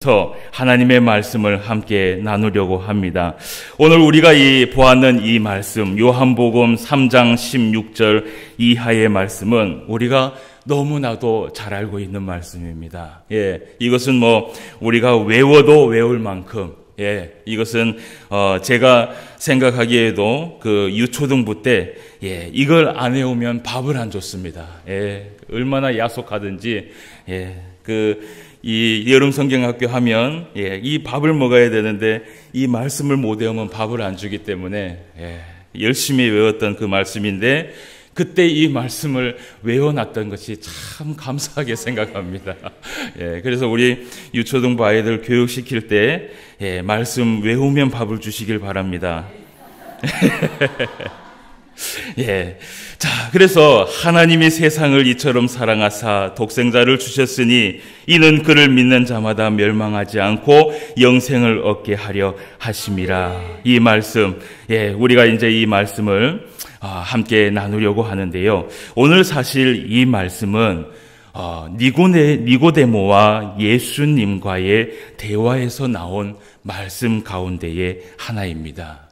오늘부터 하나님의 말씀을 함께 나누려고 합니다. 오늘 우리가 보았는 이 말씀, 요한복음 3장 16절 이하의 말씀은 우리가 너무나도 잘 알고 있는 말씀입니다. 이것은 우리가 외워도 외울 만큼, 이것은 제가 생각하기에도 그 유초등부 때 이걸 안 외우면 밥을 안 줬습니다. 얼마나 야속하든지 이 여름 성경학교 하면 이 밥을 먹어야 되는데 이 말씀을 못 외우면 밥을 안 주기 때문에 열심히 외웠던 그 말씀인데, 그때 이 말씀을 외워놨던 것이 참 감사하게 생각합니다. 그래서 우리 유초등부 아이들 교육시킬 때 말씀 외우면 밥을 주시길 바랍니다. 자, 그래서 하나님이 세상을 이처럼 사랑하사 독생자를 주셨으니 이는 그를 믿는 자마다 멸망하지 않고 영생을 얻게 하려 하심이라. 이 말씀, 우리가 이제 이 말씀을 함께 나누려고 하는데요. 오늘 사실 이 말씀은 니고데모와 예수님과의 대화에서 나온 말씀 가운데의 하나입니다.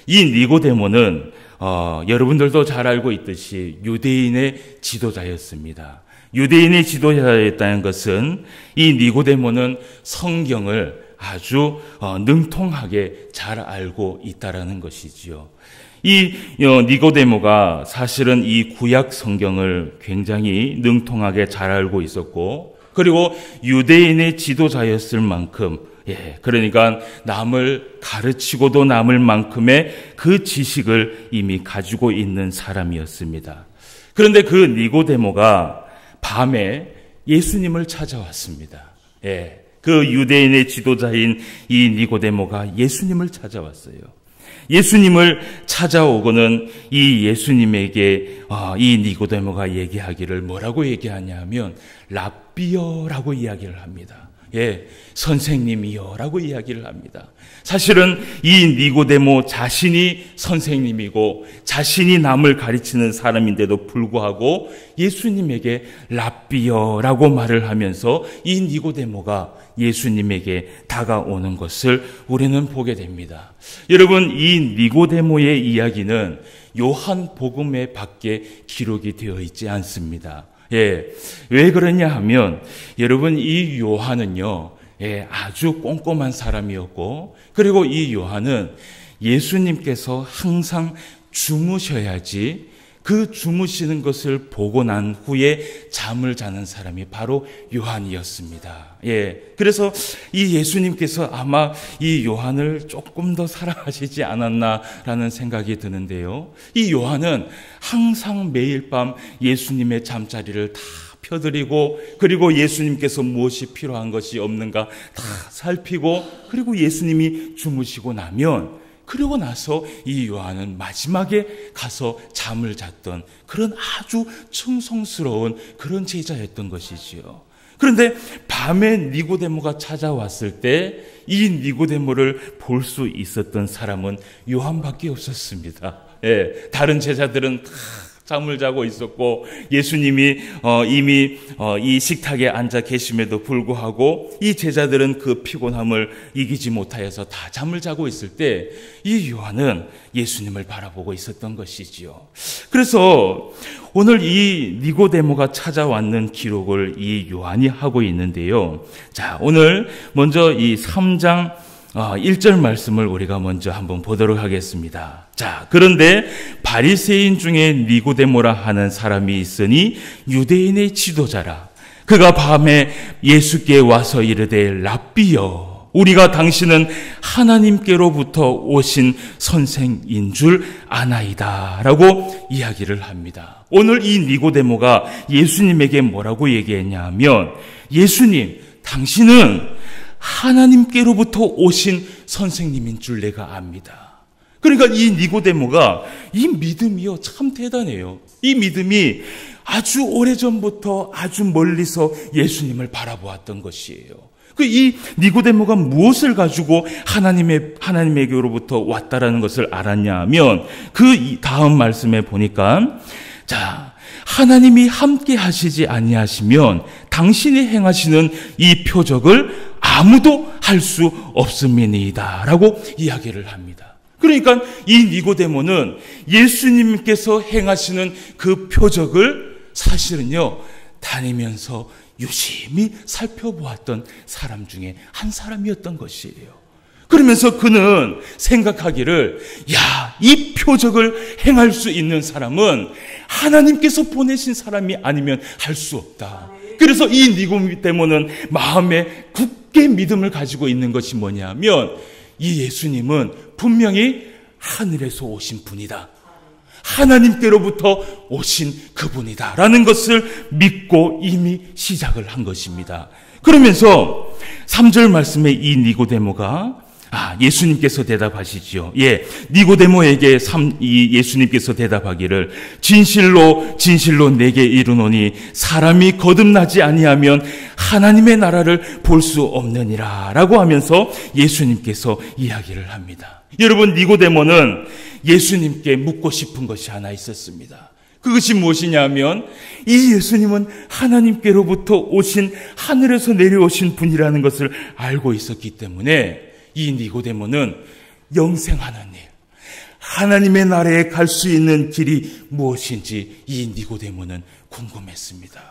이 니고데모는 여러분들도 잘 알고 있듯이 유대인의 지도자였습니다. 유대인의 지도자였다는 것은 이 니고데모는 성경을 아주 능통하게 잘 알고 있다라는 것이지요. 이 니고데모가 사실은 이 구약 성경을 굉장히 능통하게 잘 알고 있었고, 그리고 유대인의 지도자였을 만큼, 그러니까 남을 가르치고도 남을 만큼의 그 지식을 이미 가지고 있는 사람이었습니다. 그런데 그 니고데모가 밤에 예수님을 찾아왔습니다. 그 유대인의 지도자인 이 니고데모가 예수님을 찾아왔어요. 예수님을 찾아오고는 이 예수님에게 이 니고데모가 얘기하기를 뭐라고 얘기하냐 하면 랍비어라고 이야기를 합니다. 선생님이요 라고 이야기를 합니다. 사실은 이 니고데모 자신이 선생님이고 자신이 남을 가르치는 사람인데도 불구하고 예수님에게 랍비어라고 말을 하면서 이 니고데모가 예수님에게 다가오는 것을 우리는 보게 됩니다. 여러분, 이 니고데모의 이야기는 요한복음에 밖에 기록이 되어 있지 않습니다. 왜 그러냐 하면, 여러분, 이 요한은요, 아주 꼼꼼한 사람이었고, 그리고 이 요한은 예수님께서 항상 주무셔야지 그 주무시는 것을 보고 난 후에 잠을 자는 사람이 바로 요한이었습니다. 그래서 이 예수님께서 아마 이 요한을 조금 더 사랑하시지 않았나라는 생각이 드는데요. 이 요한은 항상 매일 밤 예수님의 잠자리를 다 펴드리고, 그리고 예수님께서 무엇이 필요한 것이 없는가 다 살피고, 그리고 예수님이 주무시고 나면, 그리고 나서 이 요한은 마지막에 가서 잠을 잤던 그런 아주 충성스러운 그런 제자였던 것이지요. 그런데 밤에 니고데모가 찾아왔을 때 이 니고데모를 볼 수 있었던 사람은 요한밖에 없었습니다. 다른 제자들은 다 잠을 자고 있었고, 예수님이 이미 이 식탁에 앉아 계심에도 불구하고 이 제자들은 그 피곤함을 이기지 못하여서 다 잠을 자고 있을 때 이 요한은 예수님을 바라보고 있었던 것이지요. 그래서 오늘 이 니고데모가 찾아왔는 기록을 이 요한이 하고 있는데요. 자, 오늘 먼저 이 3장 1절 말씀을 우리가 먼저 한번 보도록 하겠습니다. 자, 그런데 바리새인 중에 니고데모라 하는 사람이 있으니 유대인의 지도자라. 그가 밤에 예수께 와서 이르되 랍비여, 우리가 당신은 하나님께로부터 오신 선생인 줄 아나이다 라고 이야기를 합니다. 오늘 이 니고데모가 예수님에게 뭐라고 얘기했냐 하면, 예수님, 당신은 하나님께로부터 오신 선생님인 줄 내가 압니다. 그러니까 이 니고데모가 이 믿음이요 참 대단해요. 이 믿음이 아주 오래전부터 아주 멀리서 예수님을 바라보았던 것이에요. 이 니고데모가 무엇을 가지고 하나님에게로부터 왔다라는 것을 알았냐 하면, 그 다음 말씀에 보니까, 자, 하나님이 함께 하시지 아니하시면 당신이 행하시는 이 표적을 아무도 할 수 없음이니이다 라고 이야기를 합니다. 그러니까 이 니고데모는 예수님께서 행하시는 그 표적을 사실은요 다니면서 유심히 살펴보았던 사람 중에 한 사람이었던 것이에요. 그러면서 그는 생각하기를 이 표적을 행할 수 있는 사람은 하나님께서 보내신 사람이 아니면 할 수 없다. 그래서 이 니고데모는 마음에 굳게 믿음을 가지고 있는 것이 뭐냐면 이 예수님은 분명히 하늘에서 오신 분이다. 하나님께로부터 오신 그분이다 라는 것을 믿고 이미 시작을 한 것입니다. 그러면서 3절 말씀에 이 니고데모가 예수님께서 대답하시지요. 니고데모에게 예수님께서 대답하기를 진실로 진실로 내게 이르노니 사람이 거듭나지 아니하면 하나님의 나라를 볼 수 없느니라 라고 하면서 예수님께서 이야기를 합니다. 여러분, 니고데모는 예수님께 묻고 싶은 것이 하나 있었습니다. 그것이 무엇이냐면 이 예수님은 하나님께로부터 오신 하늘에서 내려오신 분이라는 것을 알고 있었기 때문에 이 니고데모는 영생하는 일, 하나님의 나라에 갈 수 있는 길이 무엇인지 이 니고데모는 궁금했습니다.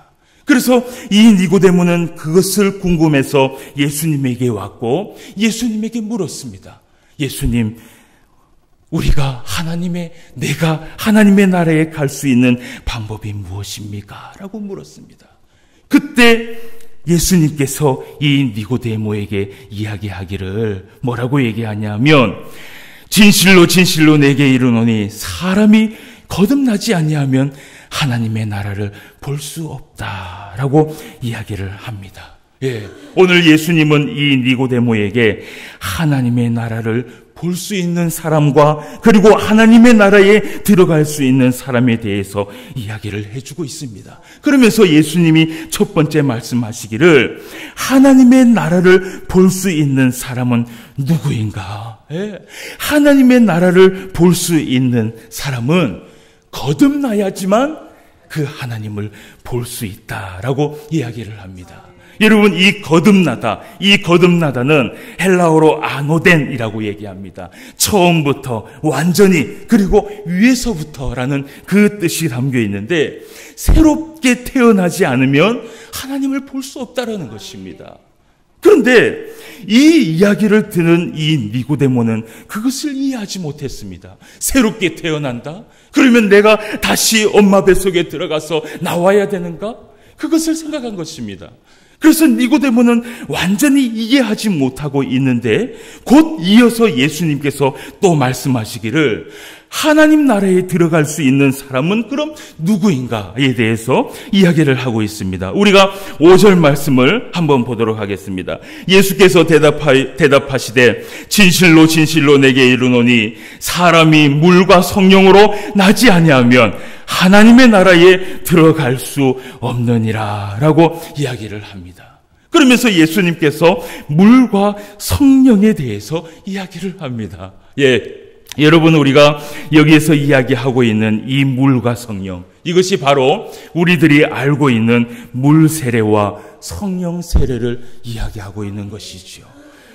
그래서 이 니고데모는 그것을 궁금해서 예수님에게 왔고 예수님에게 물었습니다. 예수님, 내가 하나님의 나라에 갈 수 있는 방법이 무엇입니까? 라고 물었습니다. 그때 예수님께서 이 니고데모에게 이야기하기를 뭐라고 얘기하냐면 진실로 진실로 내게 이르노니 사람이 거듭나지 아니하면 하나님의 나라를 볼 수 없다라고 이야기를 합니다. 오늘 예수님은 이 니고데모에게 하나님의 나라를 볼 수 있는 사람과 그리고 하나님의 나라에 들어갈 수 있는 사람에 대해서 이야기를 해주고 있습니다. 그러면서 예수님이 첫 번째 말씀하시기를 하나님의 나라를 볼 수 있는 사람은 누구인가? 하나님의 나라를 볼 수 있는 사람은 거듭나야지만 그 하나님을 볼 수 있다라고 이야기를 합니다. 여러분, 이 거듭나다는 헬라어로 아노덴이라고 얘기합니다. 처음부터 완전히 그리고 위에서부터라는 그 뜻이 담겨 있는데 새롭게 태어나지 않으면 하나님을 볼 수 없다라는 것입니다. 그런데 이 이야기를 듣는 이 니고데모는 그것을 이해하지 못했습니다. 새롭게 태어난다? 그러면 내가 다시 엄마 뱃속에 들어가서 나와야 되는가? 그것을 생각한 것입니다. 그래서 니고데모는 완전히 이해하지 못하고 있는데 곧 이어서 예수님께서 또 말씀하시기를 하나님 나라에 들어갈 수 있는 사람은 그럼 누구인가에 대해서 이야기를 하고 있습니다. 우리가 5절 말씀을 한번 보도록 하겠습니다. 예수께서 대답하시되 진실로 진실로 내게 이르노니 사람이 물과 성령으로 나지 아니하면 하나님의 나라에 들어갈 수 없느니라 라고 이야기를 합니다. 그러면서 예수님께서 물과 성령에 대해서 이야기를 합니다. 여러분, 우리가 여기에서 이야기하고 있는 이 물과 성령, 이것이 바로 우리들이 알고 있는 물 세례와 성령 세례를 이야기하고 있는 것이지요.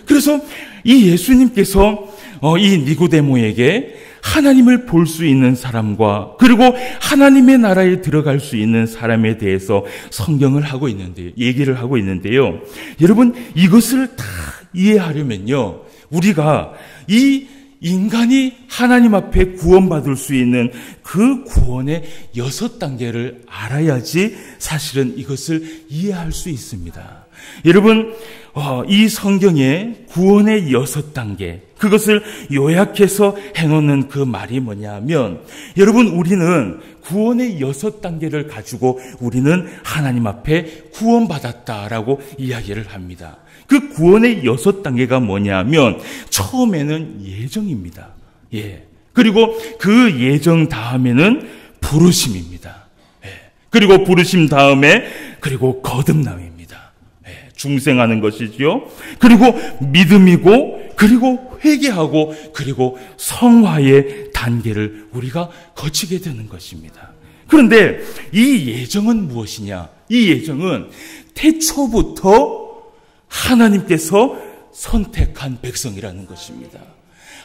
그래서 이 예수님께서 이 니고데모에게 하나님을 볼 수 있는 사람과 그리고 하나님의 나라에 들어갈 수 있는 사람에 대해서 얘기를 하고 있는데요. 여러분, 이것을 다 이해하려면요, 우리가 이 인간이 하나님 앞에 구원받을 수 있는 그 구원의 6단계를 알아야지 사실은 이것을 이해할 수 있습니다. 여러분, 이 성경의 구원의 6단계, 그것을 요약해서 해놓는 그 말이 뭐냐면, 여러분, 우리는 구원의 6단계를 가지고 우리는 하나님 앞에 구원받았다라고 이야기를 합니다. 그 구원의 6단계가 뭐냐면 처음에는 예정입니다. 그리고 그 예정 다음에는 부르심입니다. 그리고 부르심 다음에 그리고 거듭남입니다. 중생하는 것이지요. 그리고 믿음이고 그리고 회개하고 그리고 성화의 단계를 우리가 거치게 되는 것입니다. 그런데 이 예정은 무엇이냐? 이 예정은 태초부터 하나님께서 선택한 백성이라는 것입니다.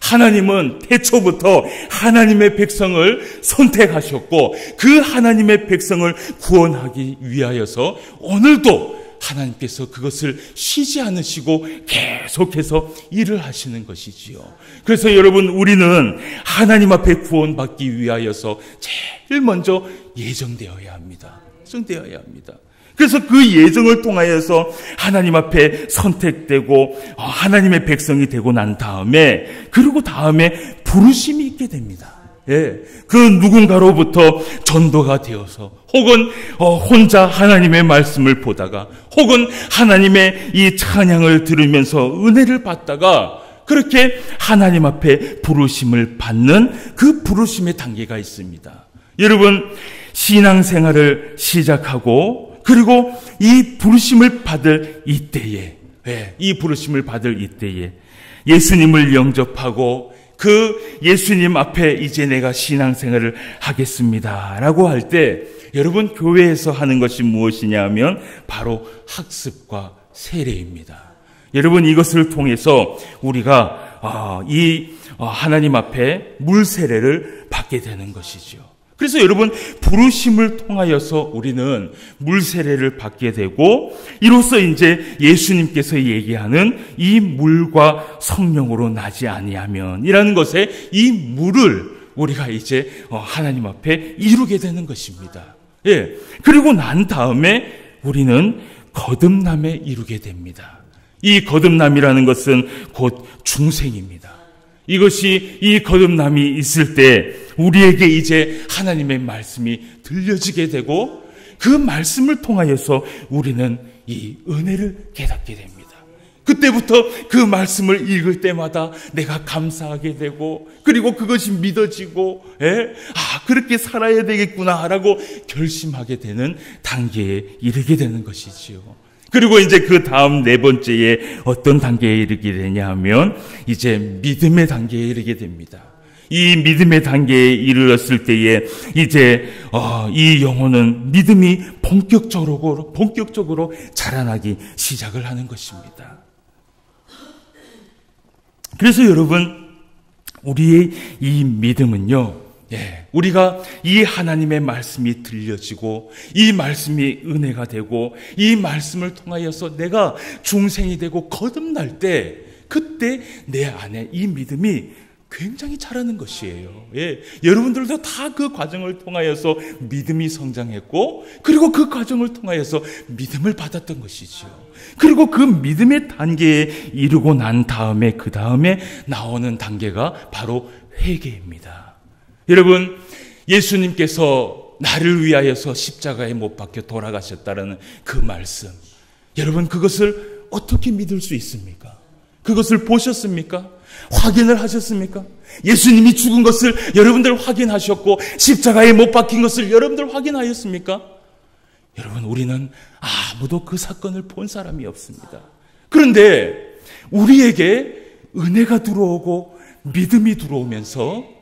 하나님은 태초부터 하나님의 백성을 선택하셨고 그 하나님의 백성을 구원하기 위하여서 오늘도 하나님께서 그것을 쉬지 않으시고 계속해서 일을 하시는 것이지요. 그래서 여러분, 우리는 하나님 앞에 구원받기 위하여서 제일 먼저 예정되어야 합니다. 예정되어야 합니다. 그래서 그 예정을 통하여서 하나님 앞에 선택되고 하나님의 백성이 되고 난 다음에, 그리고 다음에 부르심이 있게 됩니다. 예, 그 누군가로부터 전도가 되어서, 혹은 혼자 하나님의 말씀을 보다가, 혹은 하나님의 이 찬양을 들으면서 은혜를 받다가, 그렇게 하나님 앞에 부르심을 받는 그 부르심의 단계가 있습니다. 여러분, 신앙생활을 시작하고 그리고 이 부르심을 받을 이때에, 이 부르심을 받을 이때에 예수님을 영접하고 그 예수님 앞에 이제 내가 신앙생활을 하겠습니다 라고 할 때, 여러분, 교회에서 하는 것이 무엇이냐 하면 바로 학습과 세례입니다. 여러분, 이것을 통해서 우리가 이 하나님 앞에 물 세례를 받게 되는 것이죠. 그래서 여러분, 부르심을 통하여서 우리는 물 세례를 받게 되고, 이로써 이제 예수님께서 얘기하는 이 물과 성령으로 나지 아니하면 이라는 것에 이 물을 우리가 이제 하나님 앞에 이루게 되는 것입니다. 예. 그리고 난 다음에 우리는 거듭남에 이루게 됩니다. 이 거듭남이라는 것은 곧 중생입니다. 이것이, 이 거듭남이 있을 때 우리에게 이제 하나님의 말씀이 들려지게 되고, 그 말씀을 통하여서 우리는 이 은혜를 깨닫게 됩니다. 그때부터 그 말씀을 읽을 때마다 내가 감사하게 되고, 그리고 그것이 믿어지고, 그렇게 살아야 되겠구나라고 결심하게 되는 단계에 이르게 되는 것이지요. 그리고 이제 그 다음 네 번째에 어떤 단계에 이르게 되냐 하면 이제 믿음의 단계에 이르게 됩니다. 이 믿음의 단계에 이르렀을 때에 이제 이 영혼은 믿음이 본격적으로 자라나기 시작을 하는 것입니다. 그래서 여러분, 우리의 이 믿음은요, 우리가 이 하나님의 말씀이 들려지고, 이 말씀이 은혜가 되고, 이 말씀을 통하여서 내가 중생이 되고 거듭날 때, 그때 내 안에 이 믿음이 굉장히 자라는 것이에요. 여러분들도 다 그 과정을 통하여서 믿음이 성장했고, 그리고 그 과정을 통하여서 믿음을 받았던 것이지요. 그리고 그 믿음의 단계에 이르고 난 다음에, 그 다음에 나오는 단계가 바로 회개입니다. 여러분, 예수님께서 나를 위하여서 십자가에 못 박혀 돌아가셨다는 그 말씀, 여러분, 그것을 어떻게 믿을 수 있습니까? 그것을 보셨습니까? 확인을 하셨습니까? 예수님이 죽은 것을 여러분들 확인하셨고, 십자가에 못 박힌 것을 여러분들 확인하였습니까? 여러분, 우리는 아무도 그 사건을 본 사람이 없습니다. 그런데 우리에게 은혜가 들어오고 믿음이 들어오면서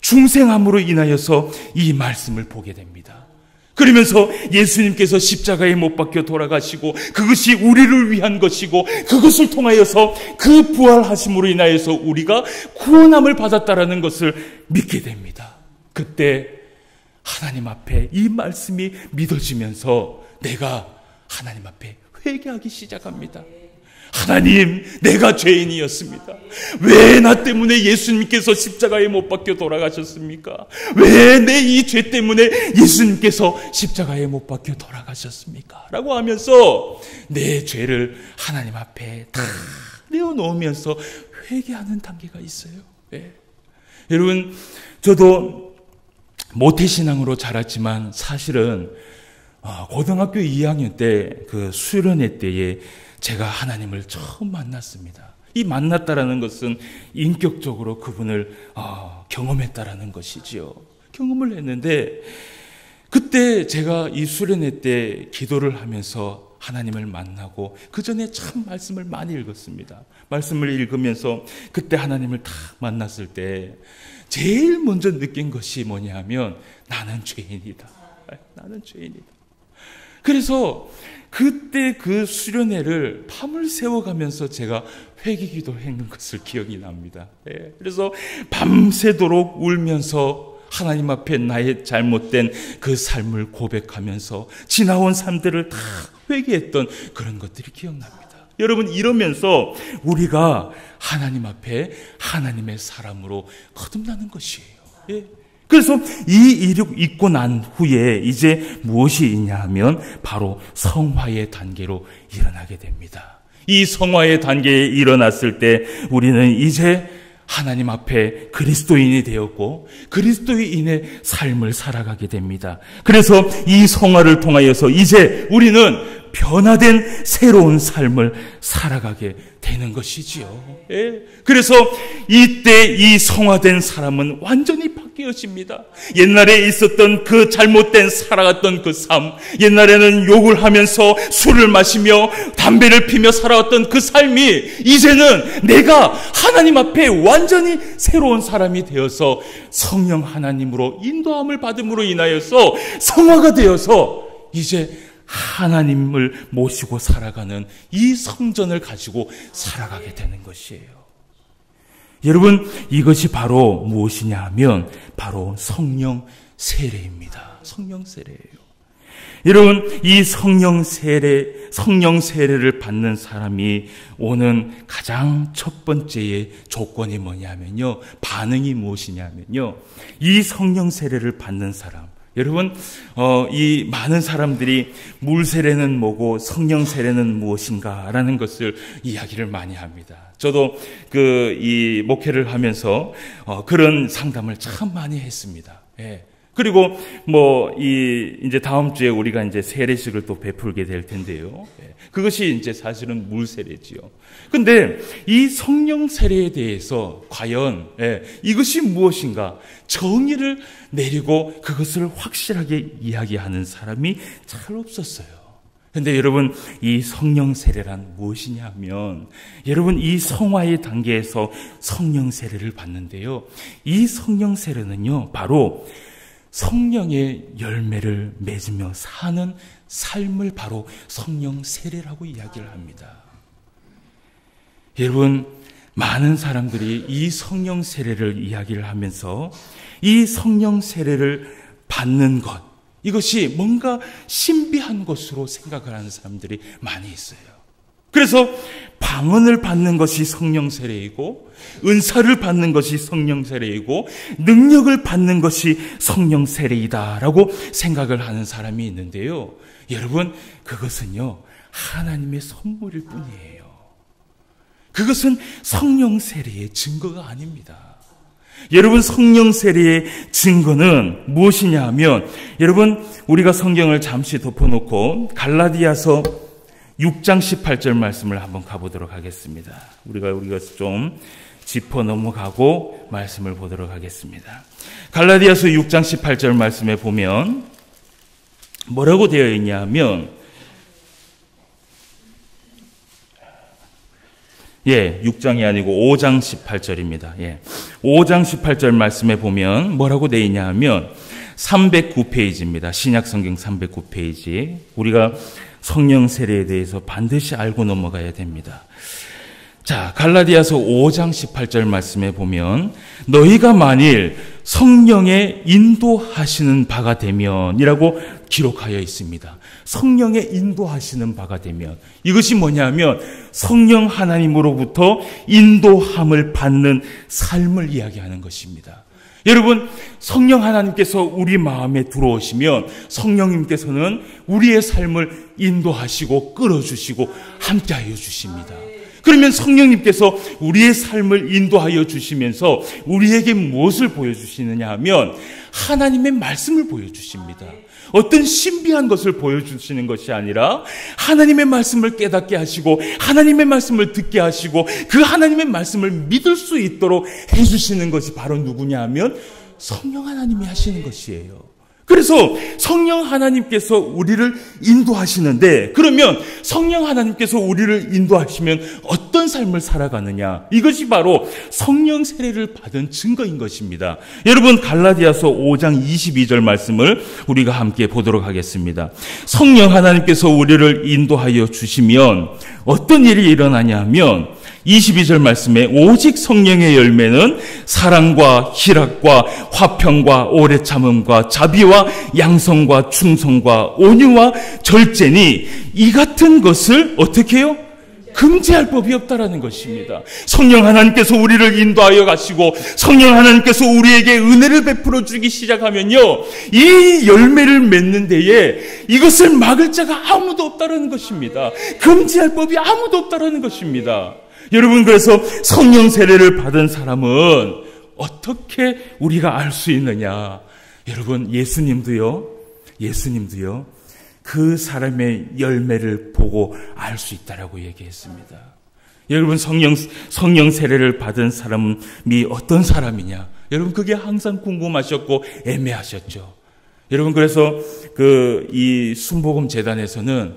중생함으로 인하여서 이 말씀을 보게 됩니다. 그러면서 예수님께서 십자가에 못 박혀 돌아가시고 그것이 우리를 위한 것이고, 그것을 통하여서 그 부활하심으로 인하여서 우리가 구원함을 받았다라는 것을 믿게 됩니다. 그때 하나님 앞에 이 말씀이 믿어지면서 내가 하나님 앞에 회개하기 시작합니다. 하나님, 내가 죄인이었습니다. 왜 나 때문에 예수님께서 십자가에 못 박혀 돌아가셨습니까? 왜 내 이 죄 때문에 예수님께서 십자가에 못 박혀 돌아가셨습니까? 라고 하면서 내 죄를 하나님 앞에 다 내어놓으면서 회개하는 단계가 있어요. 여러분, 저도 모태신앙으로 자랐지만 사실은 고등학교 2학년 때 그 수련회 때에 제가 하나님을 처음 만났습니다. 이 만났다라는 것은 인격적으로 그분을 경험했다라는 것이지요. 경험을 했는데, 그때 제가 이 수련회 때 기도를 하면서 하나님을 만나고, 그 전에 참 말씀을 많이 읽었습니다. 말씀을 읽으면서 그때 하나님을 딱 만났을 때 제일 먼저 느낀 것이 뭐냐 하면, 나는 죄인이다. 나는 죄인이다. 그래서 그때 그 수련회를 밤을 새워가면서 제가 회개기도 했는 것을 기억이 납니다. 그래서 밤새도록 울면서 하나님 앞에 나의 잘못된 그 삶을 고백하면서 지나온 삶들을 다 회개했던 그런 것들이 기억납니다. 여러분, 이러면서 우리가 하나님 앞에 하나님의 사람으로 거듭나는 것이에요. 그래서 이 일을 잊고 난 후에 이제 무엇이 있냐 하면 바로 성화의 단계로 일어나게 됩니다. 이 성화의 단계에 일어났을 때 우리는 이제 하나님 앞에 그리스도인이 되었고 그리스도인의 삶을 살아가게 됩니다. 그래서 이 성화를 통하여서 이제 우리는 변화된 새로운 삶을 살아가게 되는 것이지요. 그래서 이때 이 성화된 사람은 완전히 바뀌어집니다. 옛날에 있었던 그 잘못된 살아갔던 그 삶, 옛날에는 욕을 하면서 술을 마시며 담배를 피며 살아왔던 그 삶이 이제는 내가 하나님 앞에 완전히 새로운 사람이 되어서 성령 하나님으로 인도함을 받음으로 인하여서 성화가 되어서 이제 하나님을 모시고 살아가는 이 성전을 가지고 살아가게 되는 것이에요. 여러분, 이것이 바로 무엇이냐 하면 바로 성령 세례입니다. 성령 세례예요. 여러분, 이 성령 세례를 받는 사람이 오는 가장 첫 번째의 조건이 뭐냐면요, 반응이 무엇이냐면요, 이 성령 세례를 받는 사람, 여러분, 이 많은 사람들이 물 세례는 뭐고 성령 세례는 무엇인가라는 것을 이야기를 많이 합니다. 저도 이 목회를 하면서 그런 상담을 참 많이 했습니다. 그리고 이제 다음 주에 우리가 이제 세례식을 또 베풀게 될 텐데요. 그것이 이제 사실은 물 세례지요. 근데 이 성령 세례에 대해서 과연 이것이 무엇인가 정의를 내리고 그것을 확실하게 이야기하는 사람이 잘 없었어요. 근데 여러분, 이 성령 세례란 무엇이냐 하면, 여러분, 이 성화의 단계에서 성령 세례를 받는데요, 이 성령 세례는요 바로 성령의 열매를 맺으며 사는 삶을 바로 성령 세례라고 이야기를 합니다. 여러분, 많은 사람들이 이 성령 세례를 이야기를 하면서 이 성령 세례를 받는 것, 이것이 뭔가 신비한 것으로 생각을 하는 사람들이 많이 있어요. 그래서 방언을 받는 것이 성령 세례이고, 은사를 받는 것이 성령 세례이고, 능력을 받는 것이 성령 세례이다라고 생각을 하는 사람이 있는데요. 여러분, 그것은요 하나님의 선물일 뿐이에요. 그것은 성령 세례의 증거가 아닙니다. 여러분, 성령 세례의 증거는 무엇이냐 하면, 여러분, 우리가 성경을 잠시 덮어놓고 갈라디아서 6장 18절 말씀을 한번 가보도록 하겠습니다. 우리가 좀 짚어 넘어가고 말씀을 보도록 하겠습니다. 갈라디아서 6장 18절 말씀에 보면 뭐라고 되어 있냐 하면, 6장이 아니고 5장 18절입니다. 5장 18절 말씀에 보면 뭐라고 되어 있냐 하면 309페이지입니다. 신약성경 309페이지. 우리가 성령 세례에 대해서 반드시 알고 넘어가야 됩니다. 자, 갈라디아서 5장 18절 말씀에 보면 너희가 만일 성령의 인도하시는 바가 되면이라고 기록하여 있습니다. 성령의 인도하시는 바가 되면, 이것이 뭐냐면 성령 하나님으로부터 인도함을 받는 삶을 이야기하는 것입니다. 여러분, 성령 하나님께서 우리 마음에 들어오시면 성령님께서는 우리의 삶을 인도하시고 끌어주시고 함께하여 주십니다. 그러면 성령님께서 우리의 삶을 인도하여 주시면서 우리에게 무엇을 보여주시느냐 하면 하나님의 말씀을 보여주십니다. 어떤 신비한 것을 보여주시는 것이 아니라 하나님의 말씀을 깨닫게 하시고 하나님의 말씀을 듣게 하시고 그 하나님의 말씀을 믿을 수 있도록 해주시는 것이 바로 누구냐 하면 성령 하나님이 하시는 것이에요. 그래서 성령 하나님께서 우리를 인도하시는데, 그러면 성령 하나님께서 우리를 인도하시면 어떤 삶을 살아가느냐? 이것이 바로 성령 세례를 받은 증거인 것입니다. 여러분, 갈라디아서 5장 22절 말씀을 우리가 함께 보도록 하겠습니다. 성령 하나님께서 우리를 인도하여 주시면 어떤 일이 일어나냐 하면 22절 말씀에 오직 성령의 열매는 사랑과 희락과 화평과 오래 참음과 자비와 양성과 충성과 온유와 절제니 이 같은 것을 어떻게 해요? 금지할 법이 없다라는 것입니다. 성령 하나님께서 우리를 인도하여 가시고 성령 하나님께서 우리에게 은혜를 베풀어 주기 시작하면요, 이 열매를 맺는 데에 이것을 막을 자가 아무도 없다라는 것입니다. 금지할 법이 아무도 없다라는 것입니다. 여러분, 그래서 성령 세례를 받은 사람은 어떻게 우리가 알 수 있느냐? 여러분, 예수님도요, 그 사람의 열매를 보고 알 수 있다라고 얘기했습니다. 여러분, 성령 세례를 받은 사람이 어떤 사람이냐? 여러분, 그게 항상 궁금하셨고 애매하셨죠. 여러분, 그래서 이 순복음 재단에서는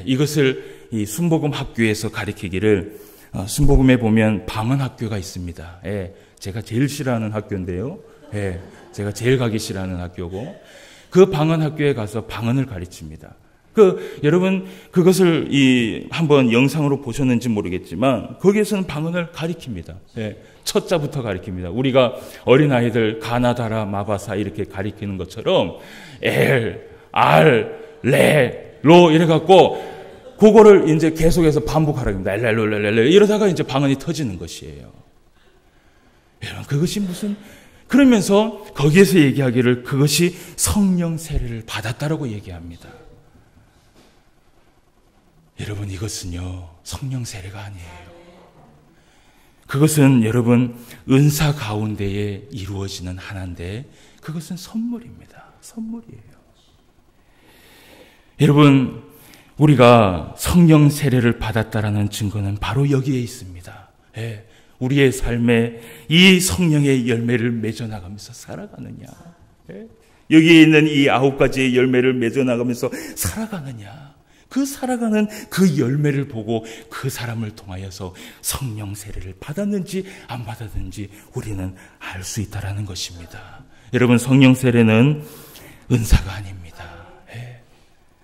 이것을 이 순복음 학교에서 가르치기를, 순복음에 보면 방언 학교가 있습니다. 제가 제일 싫어하는 학교인데요. 제가 제일 가기 싫어하는 학교고, 그 방언 학교에 가서 방언을 가르칩니다. 여러분, 그것을 한번 영상으로 보셨는지 모르겠지만, 거기에서는 방언을 가르칩니다. 첫 자부터 가르칩니다. 우리가 어린아이들 가나다라, 마바사 이렇게 가르치는 것처럼, 엘, 알, 레, 로 이래갖고, 그거를 이제 계속해서 반복하라고 합니다. 엘렐렐렐렐 이러다가 이제 방언이 터지는 것이에요. 여러분, 그것이 그러면서 거기에서 얘기하기를 그것이 성령 세례를 받았다라고 얘기합니다. 여러분, 이것은요, 성령 세례가 아니에요. 그것은 여러분, 은사 가운데에 이루어지는 하나인데 그것은 선물입니다. 선물이에요. 여러분, 우리가 성령 세례를 받았다라는 증거는 바로 여기에 있습니다. 우리의 삶에 이 성령의 열매를 맺어나가면서 살아가느냐, 여기에 있는 이 9가지의 열매를 맺어나가면서 살아가느냐, 그 살아가는 그 열매를 보고 그 사람을 통하여서 성령 세례를 받았는지 안 받았는지 우리는 알 수 있다라는 것입니다. 여러분, 성령 세례는 은사가 아닙니다.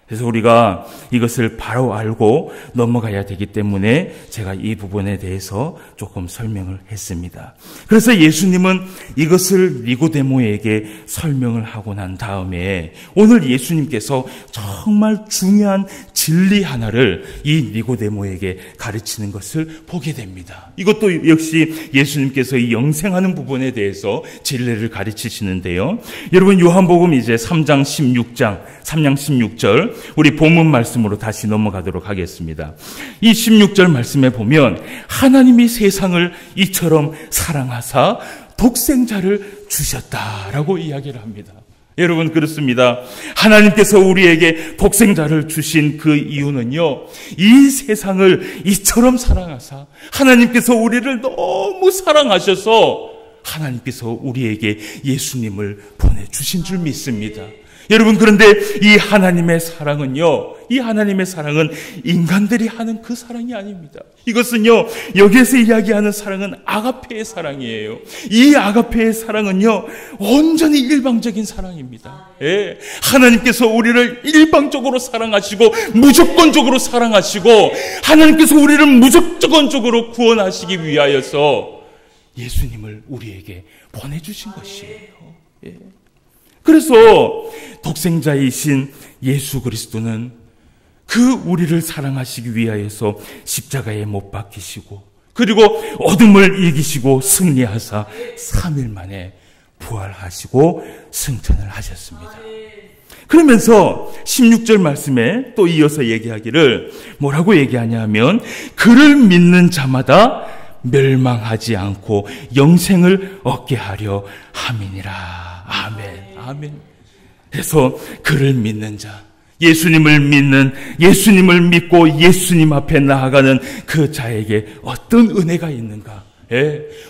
그래서 우리가 이것을 바로 알고 넘어가야 되기 때문에 제가 이 부분에 대해서 조금 설명을 했습니다. 그래서 예수님은 이것을 니고데모에게 설명을 하고 난 다음에 오늘 예수님께서 정말 중요한 진리 하나를 이 니고데모에게 가르치는 것을 보게 됩니다. 이것도 역시 예수님께서 이 영생하는 부분에 대해서 진리를 가르치시는데요. 여러분, 요한복음 이제 3장 16절 우리 본문 말씀으로 다시 넘어가도록 하겠습니다. 이 16절 말씀에 보면 하나님이 세상을 이처럼 사랑하사 독생자를 주셨다라고 이야기를 합니다. 여러분, 그렇습니다. 하나님께서 우리에게 독생자를 주신 그 이유는요, 이 세상을 이처럼 사랑하사 하나님께서 우리를 너무 사랑하셔서 하나님께서 우리에게 예수님을 보내주신 줄 믿습니다. 여러분, 그런데 이 하나님의 사랑은요, 이 하나님의 사랑은 인간들이 하는 그 사랑이 아닙니다. 이것은요, 여기에서 이야기하는 사랑은 아가페의 사랑이에요. 이 아가페의 사랑은요, 온전히 일방적인 사랑입니다. 하나님께서 우리를 일방적으로 사랑하시고 무조건적으로 사랑하시고 하나님께서 우리를 무조건적으로 구원하시기 위하여서 예수님을 우리에게 보내주신 것이에요. 그래서 독생자이신 예수 그리스도는 그 우리를 사랑하시기 위하여서 십자가에 못 박히시고 그리고 어둠을 이기시고 승리하사 3일 만에 부활하시고 승천을 하셨습니다. 그러면서 16절 말씀에 또 이어서 얘기하기를 뭐라고 얘기하냐 하면 그를 믿는 자마다 멸망하지 않고 영생을 얻게 하려 함이니라. 아멘. 아멘. 그래서 그를 믿는 자, 예수님을 믿고 예수님 앞에 나아가는 그 자에게 어떤 은혜가 있는가?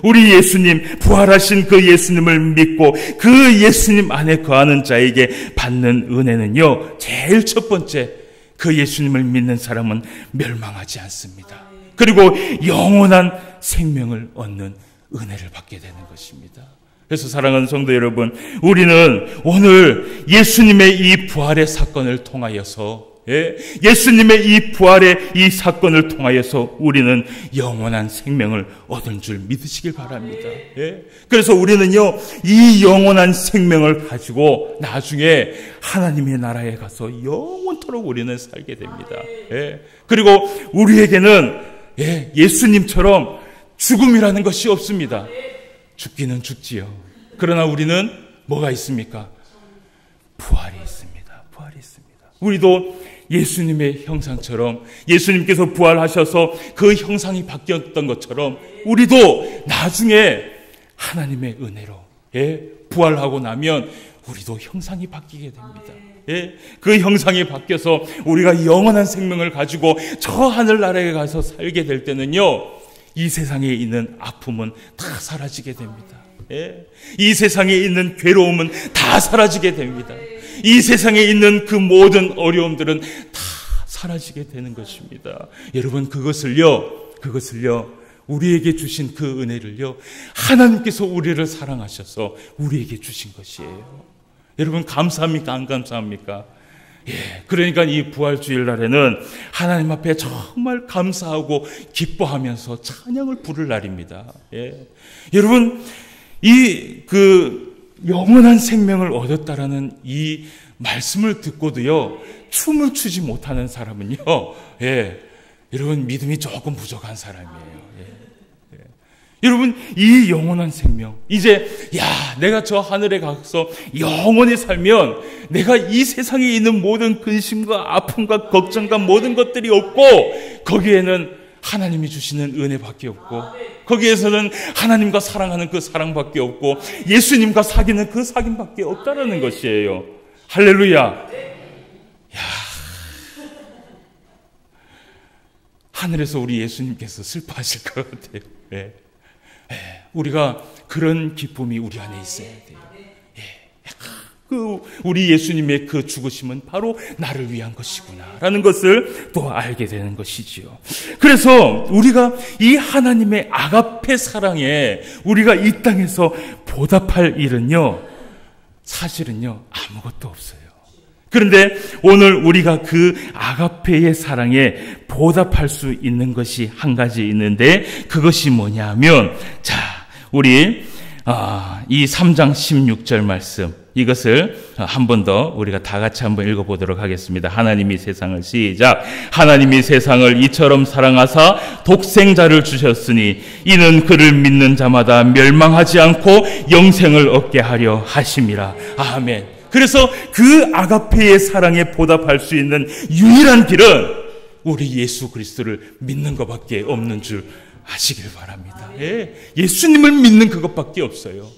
우리 예수님, 부활하신 그 예수님을 믿고 그 예수님 안에 거하는 자에게 받는 은혜는요, 제일 첫 번째, 그 예수님을 믿는 사람은 멸망하지 않습니다. 그리고 영원한 생명을 얻는 은혜를 받게 되는 것입니다. 그래서 사랑하는 성도 여러분, 우리는 오늘 예수님의 이 부활의 사건을 통하여서, 예수님의 이 부활의 이 사건을 통하여서 우리는 영원한 생명을 얻은 줄 믿으시길 바랍니다. 그래서 우리는요, 이 영원한 생명을 가지고 나중에 하나님의 나라에 가서 영원토록 우리는 살게 됩니다. 그리고 우리에게는 예수님처럼 죽음이라는 것이 없습니다. 죽기는 죽지요. 그러나 우리는 뭐가 있습니까? 부활이 있습니다. 부활이 있습니다. 우리도 예수님의 형상처럼, 예수님께서 부활하셔서 그 형상이 바뀌었던 것처럼 우리도 나중에 하나님의 은혜로 부활하고 나면 우리도 형상이 바뀌게 됩니다. 그 형상이 바뀌어서 우리가 영원한 생명을 가지고 저 하늘나라에 가서 살게 될 때는요, 이 세상에 있는 아픔은 다 사라지게 됩니다. 이 세상에 있는 괴로움은 다 사라지게 됩니다. 이 세상에 있는 그 모든 어려움들은 다 사라지게 되는 것입니다. 여러분, 그것을요, 우리에게 주신 그 은혜를요, 하나님께서 우리를 사랑하셔서 우리에게 주신 것이에요. 여러분, 감사합니까? 안 감사합니까? 그러니까 이 부활주일 날에는 하나님 앞에 정말 감사하고 기뻐하면서 찬양을 부를 날입니다. 여러분, 영원한 생명을 얻었다라는 이 말씀을 듣고도요, 춤을 추지 못하는 사람은요, 여러분, 믿음이 조금 부족한 사람이에요. 여러분, 이 영원한 생명, 이제 내가 저 하늘에 가서 영원히 살면 내가 이 세상에 있는 모든 근심과 아픔과 걱정과 모든 것들이 없고, 거기에는 하나님이 주시는 은혜밖에 없고, 거기에서는 하나님과 사랑하는 그 사랑밖에 없고, 예수님과 사귀는 그 사귐밖에 없다라는 것이에요. 할렐루야. 하늘에서 우리 예수님께서 슬퍼하실 것 같아요. 우리가 그런 기쁨이 우리 안에 있어야 돼요. 우리 예수님의 그 죽으심은 바로 나를 위한 것이구나라는 것을 또 알게 되는 것이지요. 그래서 우리가 이 하나님의 아가페 사랑에 우리가 이 땅에서 보답할 일은요, 사실은요, 아무것도 없어요. 그런데 오늘 우리가 그 아가페의 사랑에 보답할 수 있는 것이 한 가지 있는데, 그것이 뭐냐 하면, 우리 이 3장 16절 말씀, 이것을 한 번 더 우리가 다 같이 한번 읽어보도록 하겠습니다. 하나님이 세상을, 시작. 하나님이 세상을 이처럼 사랑하사 독생자를 주셨으니 이는 그를 믿는 자마다 멸망하지 않고 영생을 얻게 하려 하심이라. 아멘. 그래서 그 아가페의 사랑에 보답할 수 있는 유일한 길은 우리 예수 그리스도를 믿는 것밖에 없는 줄 아시길 바랍니다. 예수님을 믿는 그것밖에 없어요.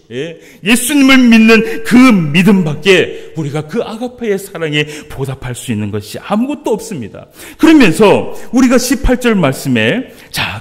예수님을 믿는 그 믿음밖에 우리가 그 아가페의 사랑에 보답할 수 있는 것이 아무것도 없습니다. 그러면서 우리가 18절 말씀에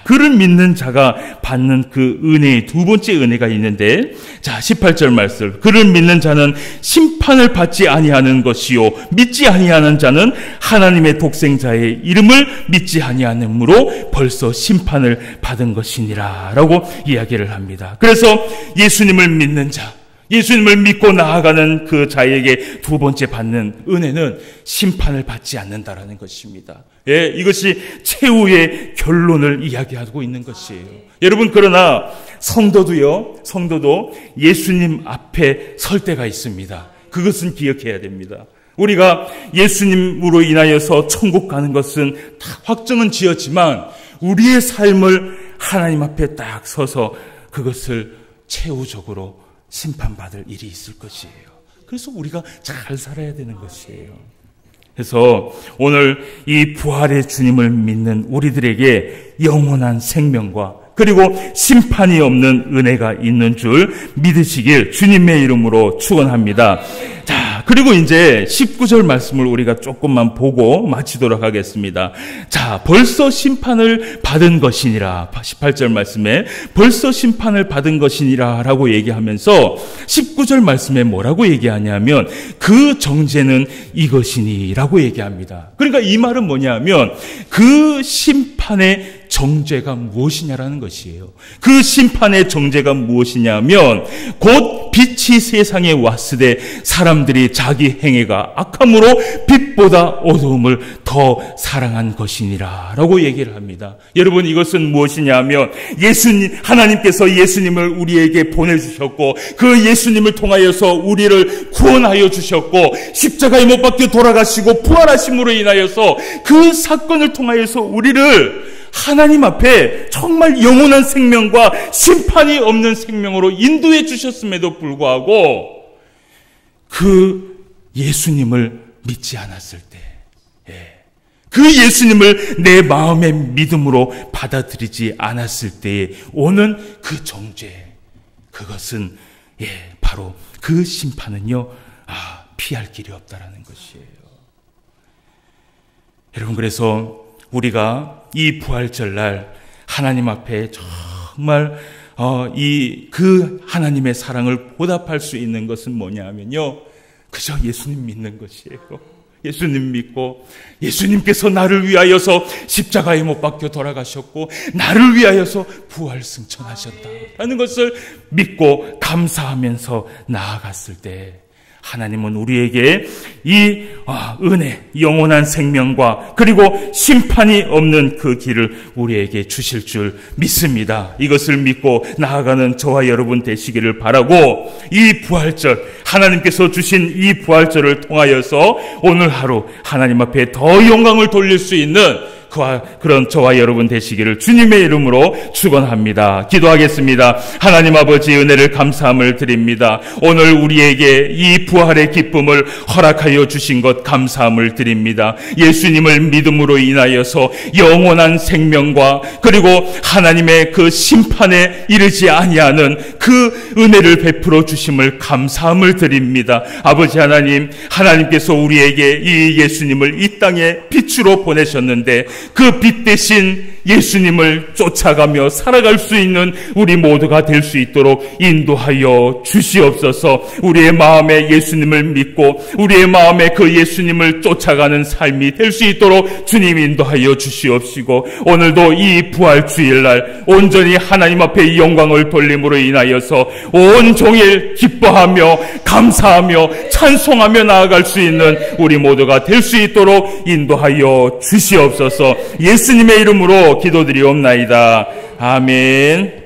그를 믿는 자가 받는 그 은혜의 두 번째 은혜가 있는데, 18절 말씀, 그를 믿는 자는 심판을 받지 아니하는 것이요 믿지 아니하는 자는 하나님의 독생자의 이름을 믿지 아니하므로 벌써 심판을 받은 것이니라 라고 이야기를 합니다. 그래서 예수님을 믿는 자, 예수님을 믿고 나아가는 그 자에게 두 번째 받는 은혜는 심판을 받지 않는다라는 것입니다. 이것이 최후의 결론을 이야기하고 있는 것이에요. 여러분, 그러나 성도도 예수님 앞에 설 때가 있습니다. 그것은 기억해야 됩니다. 우리가 예수님으로 인하여서 천국 가는 것은 다 확정은 지었지만, 우리의 삶을 하나님 앞에 딱 서서 그것을 최후적으로 심판받을 일이 있을 것이에요. 그래서 우리가 잘 살아야 되는 것이에요. 그래서 오늘 이 부활의 주님을 믿는 우리들에게 영원한 생명과 그리고 심판이 없는 은혜가 있는 줄 믿으시길 주님의 이름으로 축원합니다. 그리고 이제 19절 말씀을 우리가 조금만 보고 마치도록 하겠습니다. 자, 벌써 심판을 받은 것이니라. 18절 말씀에 벌써 심판을 받은 것이니라 라고 얘기하면서 19절 말씀에 뭐라고 얘기하냐면 그 정죄는 이것이니 라고 얘기합니다. 그러니까 이 말은 뭐냐면 그 심판의 정죄가 무엇이냐라는 것이에요. 그 심판의 정죄가 무엇이냐면 곧 빛이 세상에 왔으되 사람들이 자기 행위가 악함으로 빛보다 어두움을 더 사랑한 것이니라 라고 얘기를 합니다. 여러분, 이것은 무엇이냐면 하나님께서 예수님을 우리에게 보내주셨고 그 예수님을 통하여서 우리를 구원하여 주셨고 십자가에 못 박혀 돌아가시고 부활하심으로 인하여서 그 사건을 통하여서 우리를 하나님 앞에 정말 영원한 생명과 심판이 없는 생명으로 인도해 주셨음에도 불구하고 그 예수님을 믿지 않았을 때, 그 예수님을 내 마음의 믿음으로 받아들이지 않았을 때에 오는 그 정죄, 그것은 바로 그 심판은요, 피할 길이 없다라는 것이에요. 여러분, 그래서 우리가 이 부활절날 하나님 앞에 정말 그 하나님의 사랑을 보답할 수 있는 것은 뭐냐면요, 그저 예수님 믿는 것이에요. 예수님 믿고 예수님께서 나를 위하여서 십자가에 못 박혀 돌아가셨고 나를 위하여서 부활 승천하셨다라는 것을 믿고 감사하면서 나아갔을 때 하나님은 우리에게 이 은혜, 영원한 생명과 그리고 심판이 없는 그 길을 우리에게 주실 줄 믿습니다. 이것을 믿고 나아가는 저와 여러분 되시기를 바라고, 이 부활절, 하나님께서 주신 이 부활절을 통하여서 오늘 하루 하나님 앞에 더 영광을 돌릴 수 있는 그런 저와 여러분 되시기를 주님의 이름으로 축원합니다. 기도하겠습니다. 하나님 아버지, 은혜를 감사함을 드립니다. 오늘 우리에게 이 부활의 기쁨을 허락하여 주신 것 감사함을 드립니다. 예수님을 믿음으로 인하여서 영원한 생명과 그리고 하나님의 그 심판에 이르지 아니하는 그 은혜를 베풀어 주심을 감사함을 드립니다. 아버지 하나님, 하나님께서 우리에게 이 예수님을 이 땅에 빛으로 보내셨는데 그 빛 대신 예수님을 쫓아가며 살아갈 수 있는 우리 모두가 될 수 있도록 인도하여 주시옵소서. 우리의 마음에 예수님을 믿고 우리의 마음에 그 예수님을 쫓아가는 삶이 될 수 있도록 주님 인도하여 주시옵시고, 오늘도 이 부활주일날 온전히 하나님 앞에 영광을 돌림으로 인하여서 온종일 기뻐하며 감사하며 찬송하며 나아갈 수 있는 우리 모두가 될 수 있도록 인도하여 주시옵소서. 예수님의 이름으로 기도드리옵나이다. 아멘.